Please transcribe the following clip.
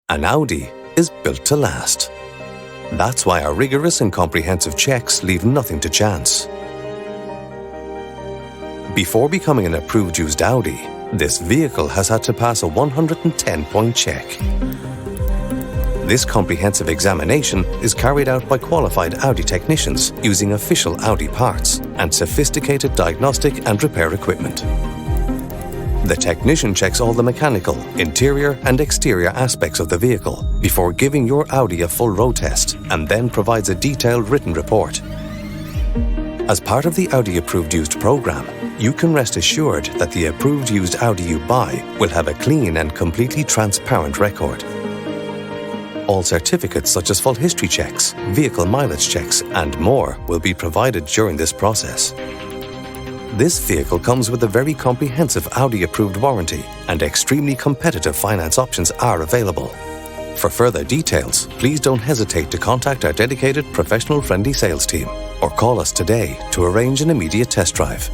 An Audi is built to last. That's why our rigorous and comprehensive checks leave nothing to chance. Before becoming an approved used Audi, this vehicle has had to pass a 110-point check. This comprehensive examination is carried out by qualified Audi technicians using official Audi parts and sophisticated diagnostic and repair equipment. The technician checks all the mechanical, interior and exterior aspects of the vehicle before giving your Audi a full road test and then provides a detailed written report. As part of the Audi Approved Used program, you can rest assured that the approved used Audi you buy will have a clean and completely transparent record. All certificates such as full history checks, vehicle mileage checks and more will be provided during this process. This vehicle comes with a very comprehensive Audi approved warranty and extremely competitive finance options are available. For further details, please don't hesitate to contact our dedicated professional friendly sales team or call us today to arrange an immediate test drive.